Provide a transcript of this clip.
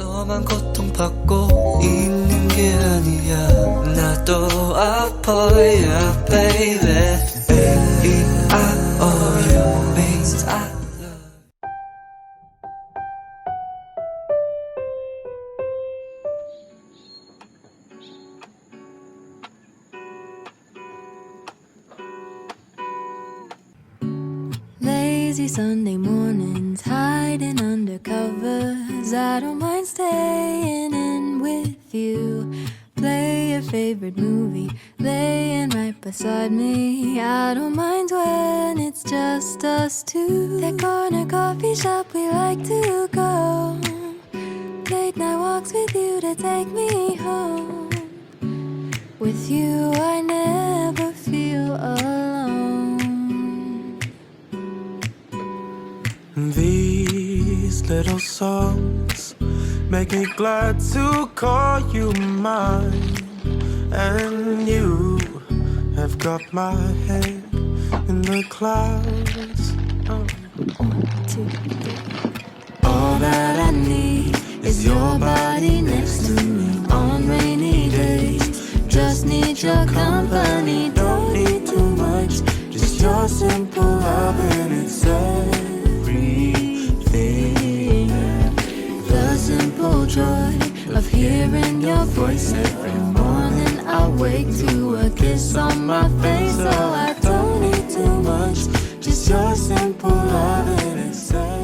너만 고통받고 있는 게 아니야 나도 아파 yeah baby A-E-I-O-U means I love Lazy Sunday mornings, hiding under covers. I don't mind staying in with you. Play your favorite movie, laying right beside me. I don't mind when it's just us two. That corner coffee shop we like to go. Late night walks with you to take me home. With you I never feel alone. These little songs make me glad to call you mine. And you have got my head in the clouds. Oh. 1, 2, 3. All that I need is your body next to me on rainy days. Just need your company, don't need too much. Just your simple love and it's everything. The simple joy of hearing your voice every morning. I wake to a kiss on my face. Oh, I don't need too much. Just your simple love and it's everything.